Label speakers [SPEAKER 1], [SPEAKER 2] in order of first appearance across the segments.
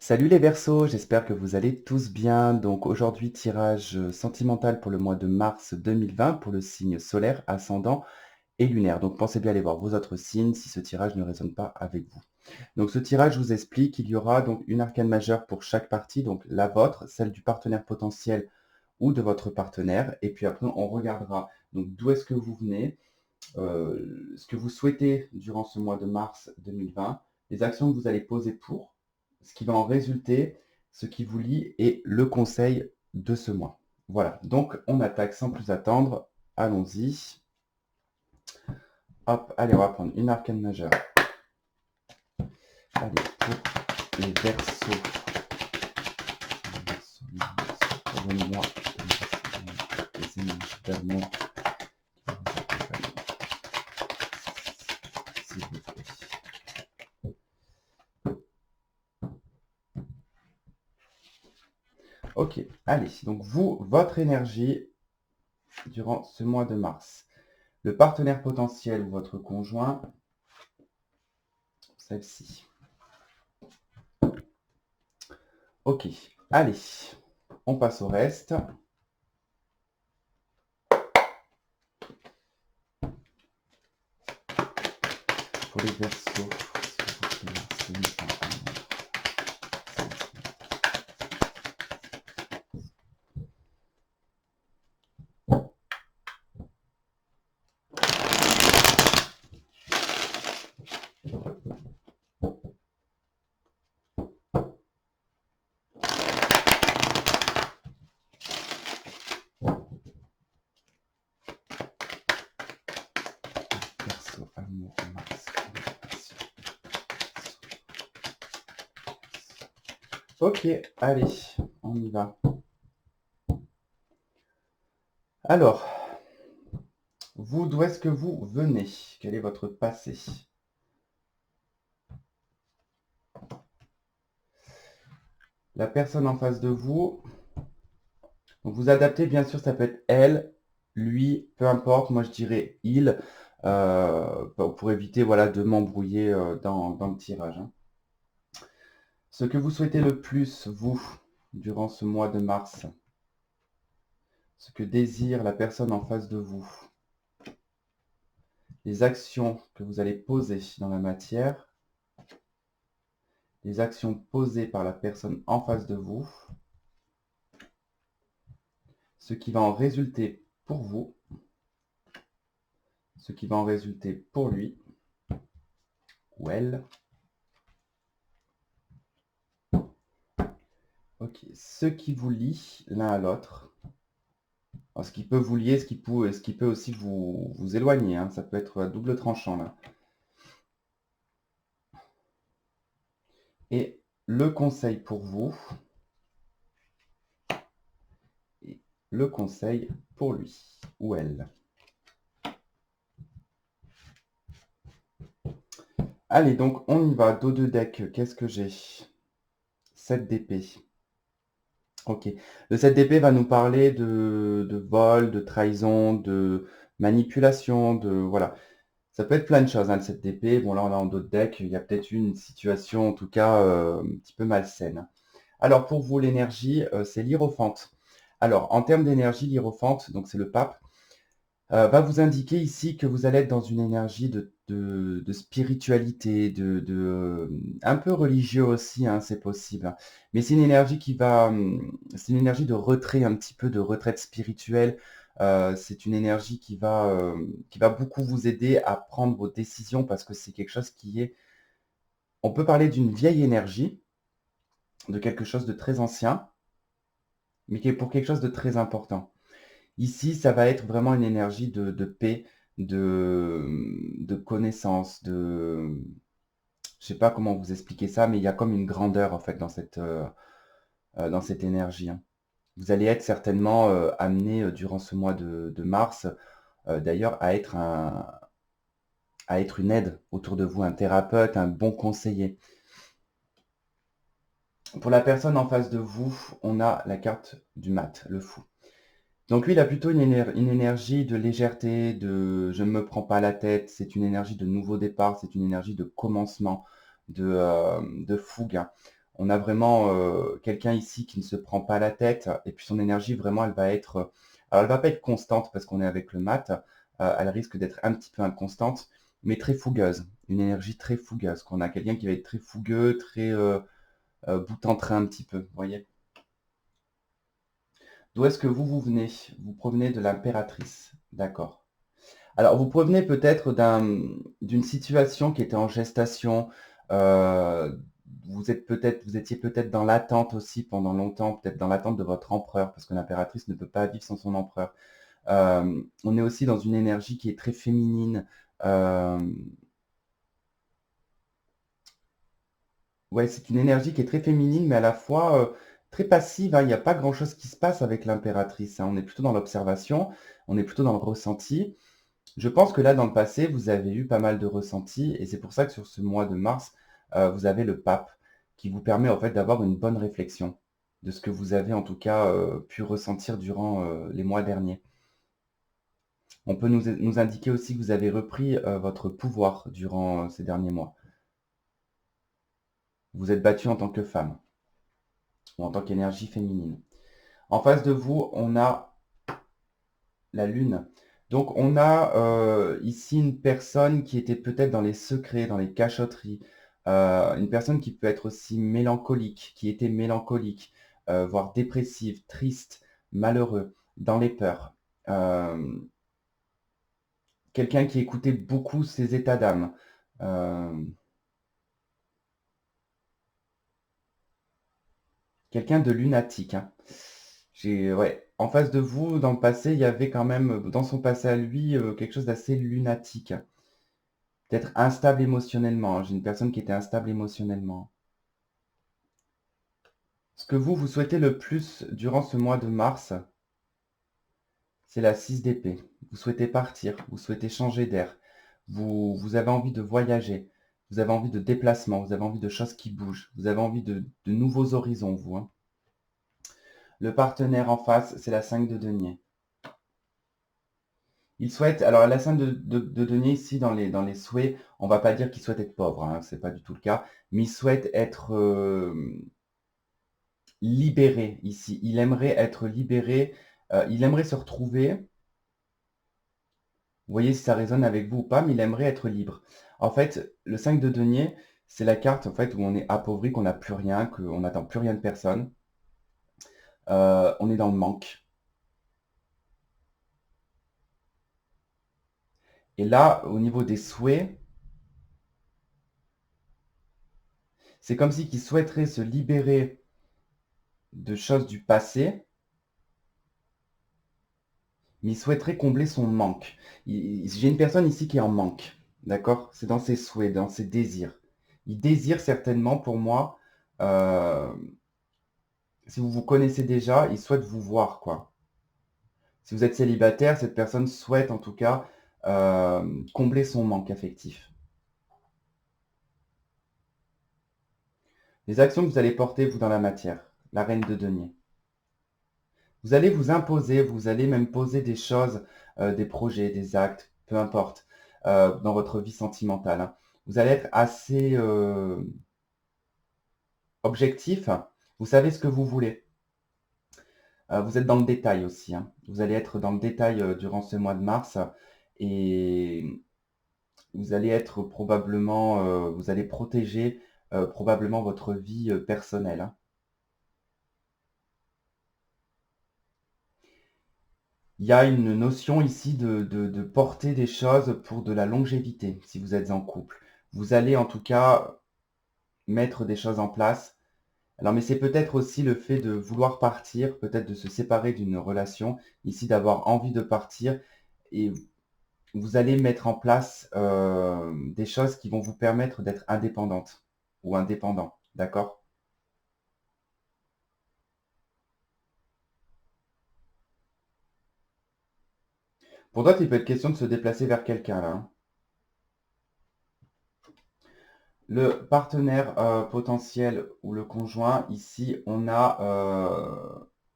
[SPEAKER 1] Salut les Verseaux, j'espère que vous allez tous bien. Donc aujourd'hui, tirage sentimental pour le mois de mars 2020 pour le signe solaire, ascendant et lunaire. Donc pensez bien aller voir vos autres signes si ce tirage ne résonne pas avec vous. Donc ce tirage vous explique qu'il y aura donc une arcane majeure pour chaque partie, donc la vôtre, celle du partenaire potentiel ou de votre partenaire. Et puis après, on regardera donc d'où est-ce que vous venez, ce que vous souhaitez durant ce mois de mars 2020, les actions que vous allez poser pour, ce qui va en résulter, ce qui vous lie et le conseil de ce mois. Voilà, donc on attaque sans plus attendre. Allons-y. Hop, allez, on va prendre une arcane majeure. Allez, pour les Verseaux. Donnez-moi les énergies d'amour qui vous accompagnent, s'il vous plaît. Ok, allez, donc vous, votre énergie durant ce mois de mars. Le partenaire potentiel ou votre conjoint, celle-ci. Ok, allez, on passe au reste. Pour les Verseaux, s'il vous plaît, merci. Verseau, amour, Mars, passion. Ok, allez, on y va. Alors, vous, d'où est-ce que vous venez? Quel est votre passé? La personne en face de vous, donc vous adaptez, bien sûr, ça peut être elle, lui, peu importe, moi je dirais il, pour éviter voilà, de m'embrouiller dans le tirage, hein. Ce que vous souhaitez le plus, vous, durant ce mois de mars, ce que désire la personne en face de vous, les actions que vous allez poser dans la matière, les actions posées par la personne en face de vous, ce qui va en résulter pour vous, ce qui va en résulter pour lui ou elle. Ok, ce qui vous lie l'un à l'autre. Alors, ce qui peut vous lier, ce qui peut aussi vous éloigner, hein. Ça peut être à double tranchant là. Et le conseil pour vous, et le conseil pour lui ou elle. Allez, donc on y va. Dos de deck, qu'est-ce que j'ai? 7 d'épée. Ok. Le 7 d'épée va nous parler de vol, de trahison, de manipulation, de voilà. Ça peut être plein de choses, hein, le 7 d'épée. Bon, là, on a en dos de deck, il y a peut-être une situation, en tout cas, un petit peu malsaine. Alors, pour vous, l'énergie, c'est l'hiérophante. Alors, en termes d'énergie, l'hiérophante, donc c'est le pape, va vous indiquer ici que vous allez être dans une énergie de spiritualité, un peu religieux aussi, hein, c'est possible. Mais c'est une énergie c'est une énergie de retrait, un petit peu de retraite spirituelle. C'est une énergie qui va beaucoup vous aider à prendre vos décisions parce que c'est quelque chose qui est, on peut parler d'une vieille énergie, de quelque chose de très ancien, mais qui est pour quelque chose de très important. Ici, ça va être vraiment une énergie de paix, de connaissance, je sais pas comment vous expliquer ça, mais il y a comme une grandeur en fait dans cette énergie, hein. Vous allez être certainement amené durant ce mois de mars, d'ailleurs, à être une aide autour de vous, un thérapeute, un bon conseiller. Pour la personne en face de vous, on a la carte du mat, le fou. Donc lui, il a plutôt une énergie de légèreté, de je ne me prends pas la tête, c'est une énergie de nouveau départ, c'est une énergie de commencement, de fougue, hein. On a vraiment quelqu'un ici qui ne se prend pas la tête, et puis son énergie, vraiment, elle va être... alors, elle va pas être constante parce qu'on est avec le mat, elle risque d'être un petit peu inconstante, mais très fougueuse, une énergie très fougueuse, qu'on a quelqu'un qui va être très fougueux, très bout en train un petit peu, vous voyez. D'où est-ce que vous venez? Vous provenez de l'impératrice, d'accord. Alors, vous provenez peut-être d'une situation qui était en gestation. euh, vous étiez peut-être dans l'attente aussi pendant longtemps, peut-être dans l'attente de votre empereur, parce que l'impératrice ne peut pas vivre sans son empereur. On est aussi dans une énergie qui est très féminine. Euh, ouais, c'est une énergie qui est très féminine, mais à la fois très passive, hein. Il n'y a pas grand-chose qui se passe avec l'impératrice, hein. On est plutôt dans l'observation, on est plutôt dans le ressenti. Je pense que là, dans le passé, vous avez eu pas mal de ressentis, et c'est pour ça que sur ce mois de mars, vous avez le pape qui vous permet en fait d'avoir une bonne réflexion de ce que vous avez en tout cas pu ressentir durant les mois derniers. On peut nous indiquer aussi que vous avez repris votre pouvoir durant ces derniers mois. Vous êtes battu en tant que femme ou en tant qu'énergie féminine. En face de vous, on a la lune. Donc on a ici une personne qui était peut-être dans les secrets, dans les cachotteries, une personne qui peut être aussi mélancolique, qui était mélancolique, voire dépressive, triste, malheureux, dans les peurs. Euh, Quelqu'un qui écoutait beaucoup ses états d'âme. Euh, Quelqu'un de lunatique, hein. Ouais, en face de vous, dans le passé, il y avait quand même, dans son passé à lui, quelque chose d'assez lunatique. Peut-être instable émotionnellement, hein. J'ai une personne qui était instable émotionnellement. Ce que vous souhaitez le plus durant ce mois de mars, c'est la 6 d'épée. Vous souhaitez partir, vous souhaitez changer d'air, vous avez envie de voyager, vous avez envie de déplacement, vous avez envie de choses qui bougent, vous avez envie de nouveaux horizons, vous, hein. Le partenaire en face, c'est la 5 de denier. Il souhaite, alors la 5 de denier ici dans les souhaits, on va pas dire qu'il souhaite être pauvre, hein, c'est pas du tout le cas, mais il souhaite être libéré ici. Il aimerait être libéré, il aimerait se retrouver. Vous voyez si ça résonne avec vous ou pas, mais il aimerait être libre. En fait, le 5 de denier, c'est la carte en fait où on est appauvri, qu'on n'a plus rien, qu'on n'attend plus rien de personne. On est dans le manque. Et là, au niveau des souhaits, c'est comme si qu'il souhaiterait se libérer de choses du passé, mais il souhaiterait combler son manque. J'ai une personne ici qui est en manque, d'accord? C'est dans ses souhaits, dans ses désirs. Il désire certainement, pour moi, euh, si vous vous connaissez déjà, il souhaite vous voir, quoi. Si vous êtes célibataire, cette personne souhaite en tout cas combler son manque affectif. Les actions que vous allez porter, vous, dans la matière, la reine de denier. Vous allez vous imposer, vous allez même poser des choses, des projets, des actes, peu importe, dans votre vie sentimentale, hein. Vous allez être assez objectif. Vous savez ce que vous voulez. Vous êtes dans le détail aussi, hein. Vous allez être dans le détail durant ce mois de mars, et vous allez être probablement, vous allez protéger probablement votre vie personnelle, hein. Il y a une notion ici de porter des choses pour de la longévité, si vous êtes en couple. Vous allez en tout cas mettre des choses en place. Alors, mais c'est peut-être aussi le fait de vouloir partir, peut-être de se séparer d'une relation, ici d'avoir envie de partir, et vous allez mettre en place des choses qui vont vous permettre d'être indépendante ou indépendant, d'accord? Pour d'autres, il peut être question de se déplacer vers quelqu'un là, hein. Le partenaire potentiel ou le conjoint, ici, on n'a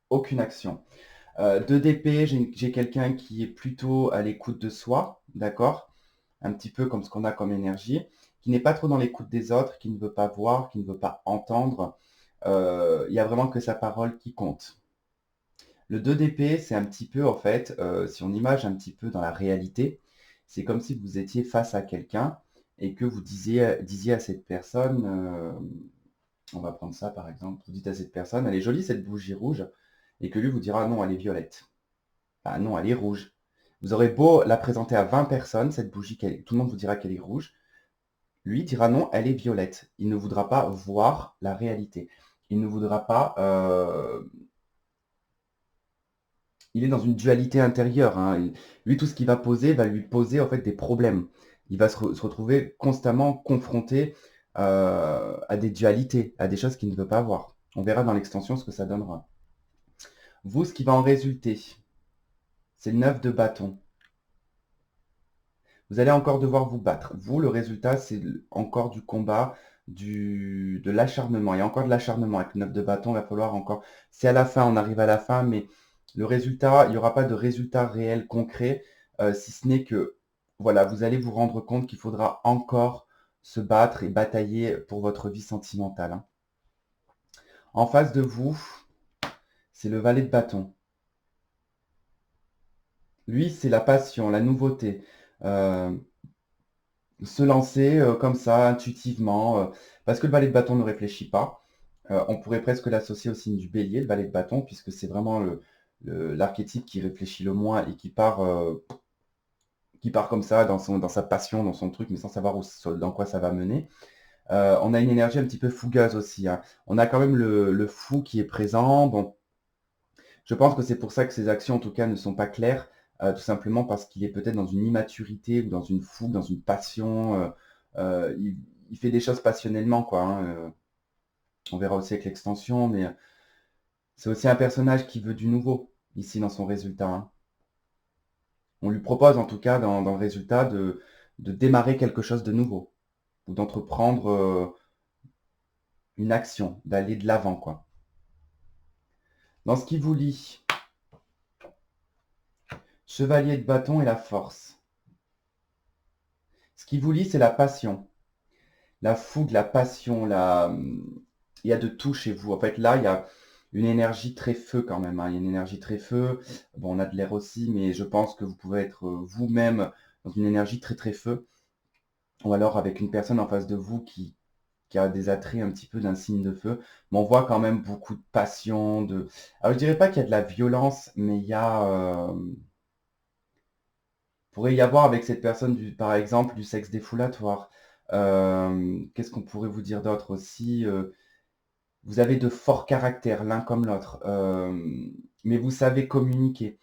[SPEAKER 1] aucune action. 2 d'épée, j'ai quelqu'un qui est plutôt à l'écoute de soi, d'accord? Un petit peu comme ce qu'on a comme énergie, qui n'est pas trop dans l'écoute des autres, qui ne veut pas voir, qui ne veut pas entendre. il y a vraiment que sa parole qui compte. Le 2 d'épée, c'est un petit peu, en fait, si on image un petit peu dans la réalité, c'est comme si vous étiez face à quelqu'un et que vous disiez à cette personne, on va prendre ça par exemple, vous dites à cette personne, elle est jolie cette bougie rouge, et que lui vous dira, non, elle est violette. Ah non, elle est rouge. Vous aurez beau la présenter à 20 personnes, cette bougie, tout le monde vous dira qu'elle est rouge. Lui dira non, elle est violette. Il ne voudra pas voir la réalité. Il ne voudra pas. Il est dans une dualité intérieure, hein. Lui, tout ce qu'il va poser va lui poser en fait des problèmes. Il va se retrouver constamment confronté à des dualités, à des choses qu'il ne veut pas voir. On verra dans l'extension ce que ça donnera. Vous, ce qui va en résulter, c'est le 9 de bâton. Vous allez encore devoir vous battre. Vous, le résultat, c'est encore du combat, de l'acharnement. Il y a encore de l'acharnement avec le 9 de bâton. Il va falloir encore. C'est à la fin, on arrive à la fin, mais le résultat, il n'y aura pas de résultat réel, concret, si ce n'est que, voilà, vous allez vous rendre compte qu'il faudra encore se battre et batailler pour votre vie sentimentale, hein. En face de vous, c'est le valet de bâton. Lui, c'est la passion, la nouveauté. Euh, Se lancer comme ça, intuitivement, parce que le valet de bâton ne réfléchit pas. On pourrait presque l'associer au signe du bélier, le valet de bâton, puisque c'est vraiment l'archétype qui réfléchit le moins et qui part comme ça dans sa passion, dans son truc, mais sans savoir dans quoi ça va mener. On a une énergie un petit peu fougueuse aussi, hein. On a quand même le fou qui est présent. Bon, je pense que c'est pour ça que ses actions, en tout cas, ne sont pas claires, tout simplement parce qu'il est peut-être dans une immaturité ou dans une fougue, dans une passion. Il fait des choses passionnellement, quoi, hein. On verra aussi avec l'extension, mais c'est aussi un personnage qui veut du nouveau, ici, dans son résultat, hein. On lui propose, en tout cas, dans le résultat, de démarrer quelque chose de nouveau, ou d'entreprendre une action, d'aller de l'avant, quoi. Dans ce qui vous lie, chevalier de bâton et la force. Ce qui vous lie, c'est la passion. La fougue, la passion, il y a de tout chez vous. En fait, là, il y a une énergie très feu quand même, hein. Il y a une énergie très feu. Bon, on a de l'air aussi, mais je pense que vous pouvez être vous-même dans une énergie très très feu. Ou alors avec une personne en face de vous qui a des attraits un petit peu d'un signe de feu. Mais on voit quand même beaucoup de passion. Alors, je dirais pas qu'il y a de la violence, mais pourrait y avoir avec cette personne, par exemple, du sexe défoulatoire. Qu'est-ce qu'on pourrait vous dire d'autre aussi? Vous avez de forts caractères l'un comme l'autre, mais vous savez communiquer.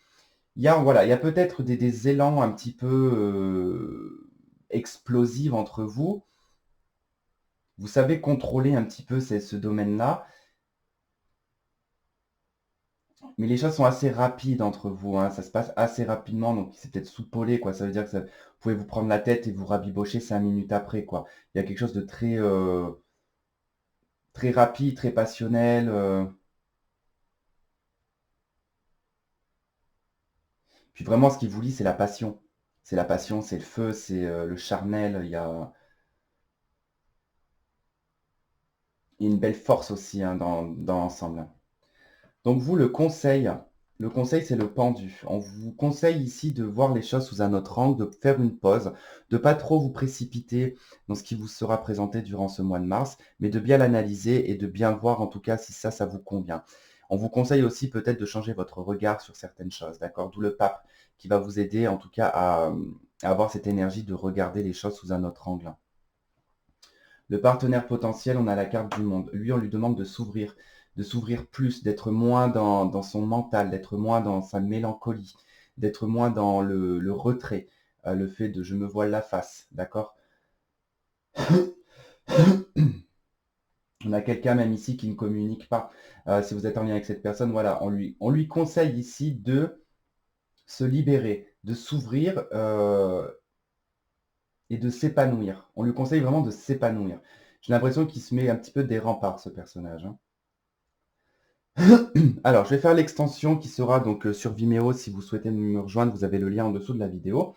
[SPEAKER 1] Voilà, il y a peut-être des élans un petit peu explosifs entre vous. Vous savez contrôler un petit peu ce domaine-là, mais les choses sont assez rapides entre vous, hein. Ça se passe assez rapidement, donc c'est peut-être soupolé, quoi. Ça veut dire que vous pouvez vous prendre la tête et vous rabibocher 5 minutes après, quoi. Il y a quelque chose de très, très rapide, très passionnel. Puis vraiment, ce qui vous lie, c'est la passion. C'est la passion, c'est le feu, c'est le charnel. Il y a une belle force aussi, hein, dans l'ensemble. Donc vous, le conseil, c'est le pendu. On vous conseille ici de voir les choses sous un autre angle, de faire une pause, de pas trop vous précipiter dans ce qui vous sera présenté durant ce mois de mars, mais de bien l'analyser et de bien voir en tout cas si ça vous convient. On vous conseille aussi peut-être de changer votre regard sur certaines choses, d'accord? D'où le pape qui va vous aider en tout cas à avoir cette énergie de regarder les choses sous un autre angle. Le partenaire potentiel, on a la carte du monde. Lui, on lui demande de s'ouvrir plus, d'être moins dans son mental, d'être moins dans sa mélancolie, d'être moins dans le retrait, le fait de je me voile la face, d'accord? On a quelqu'un même ici qui ne communique pas. Si vous êtes en lien avec cette personne, voilà, on lui conseille ici de se libérer, de s'ouvrir et de s'épanouir. On lui conseille vraiment de s'épanouir. J'ai l'impression qu'il se met un petit peu des remparts, ce personnage, hein. Alors, je vais faire l'extension qui sera donc sur Vimeo. Si vous souhaitez me rejoindre, vous avez le lien en dessous de la vidéo.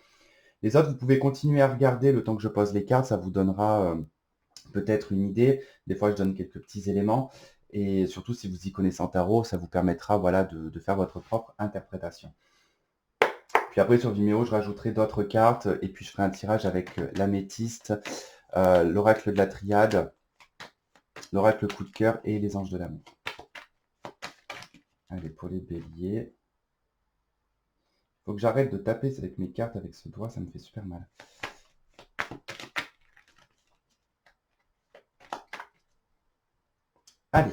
[SPEAKER 1] Les autres, vous pouvez continuer à regarder le temps que je pose les cartes. Ça vous donnera peut-être une idée. Des fois, je donne quelques petits éléments. Et surtout, si vous y connaissez en tarot, ça vous permettra voilà, de faire votre propre interprétation. Puis après, sur Vimeo, je rajouterai d'autres cartes et puis je ferai un tirage avec l'améthyste, l'oracle de la triade, l'oracle coup de cœur et les anges de l'amour. Allez, pour les béliers. Faut que j'arrête de taper avec mes cartes avec ce doigt, ça me fait super mal. Allez.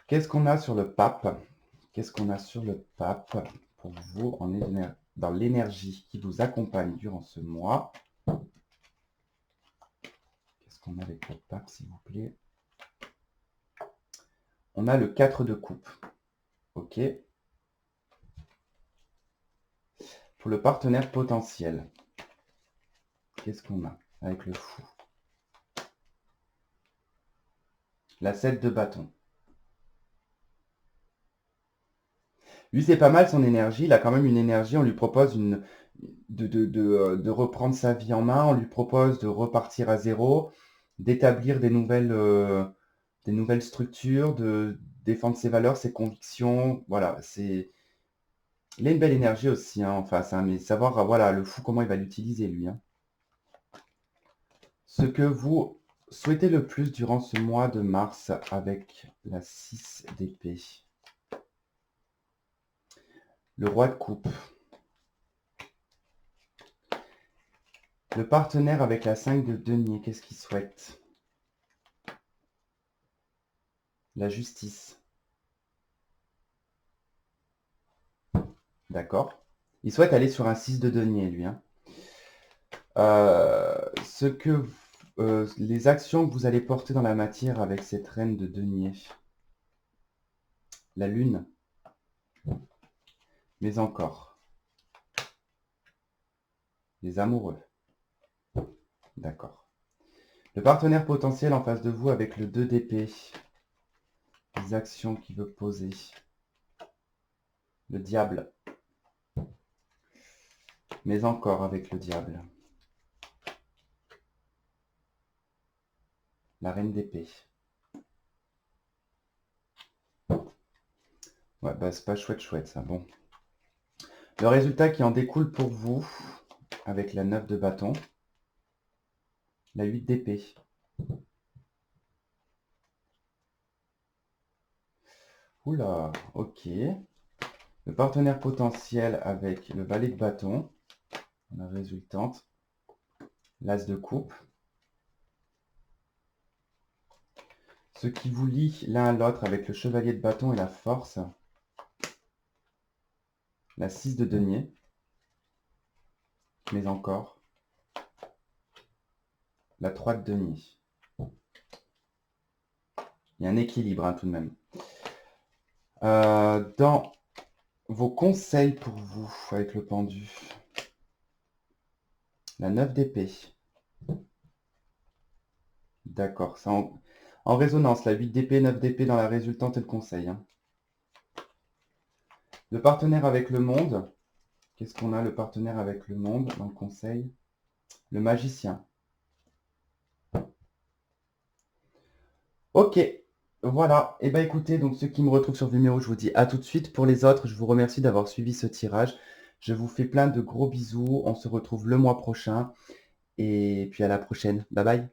[SPEAKER 1] Qu'est-ce qu'on a sur le pape? Qu'est-ce qu'on a sur le pape pour vous dans l'énergie qui vous accompagne durant ce mois? Qu'est-ce qu'on a avec le pape, s'il vous plaît? On a le 4 de coupe. Ok. Pour le partenaire potentiel, qu'est-ce qu'on a avec le fou? La 7 de bâton. Lui, c'est pas mal son énergie. Il a quand même une énergie. On lui propose de reprendre sa vie en main. On lui propose de repartir à zéro, d'établir des nouvelles structures, de défendre ses valeurs, ses convictions. Voilà, il a une belle énergie aussi en face, hein, mais savoir voilà, le fou, comment il va l'utiliser, lui. Hein. Ce que vous souhaitez le plus durant ce mois de mars avec la 6 d'épée. Le roi de coupe. Le partenaire avec la 5 de denier, qu'est-ce qu'il souhaite? La justice. D'accord. Il souhaite aller sur un 6 de denier, lui. Hein. Les actions que vous allez porter dans la matière avec cette reine de denier. La lune. Mais encore. Les amoureux. D'accord. Le partenaire potentiel en face de vous avec le 2 d'épée. Les actions qu'il veut poser. Le diable. Mais encore avec le diable. La reine d'épée. Ouais, bah c'est pas chouette ça. Bon. Le résultat qui en découle pour vous, avec la 9 de bâton, la 8 d'épée. Oula, ok. Le partenaire potentiel avec le valet de bâton, la résultante, l'as de coupe. Ce qui vous lie l'un à l'autre avec le chevalier de bâton et la force, la 6 de denier, mais encore, la 3 de denier. Il y a un équilibre hein, tout de même. Dans vos conseils pour vous avec le pendu, la 9 d'épée. D'accord, ça en résonance, la 8 d'épée, 9 d'épée dans la résultante et le conseil. Hein. Le partenaire avec le monde, qu'est-ce qu'on a le partenaire avec le monde dans le conseil? Le magicien. Ok, voilà. Et bah écoutez, donc ceux qui me retrouvent sur Vimeo, je vous dis à tout de suite. Pour les autres, je vous remercie d'avoir suivi ce tirage. Je vous fais plein de gros bisous. On se retrouve le mois prochain. Et puis à la prochaine. Bye bye.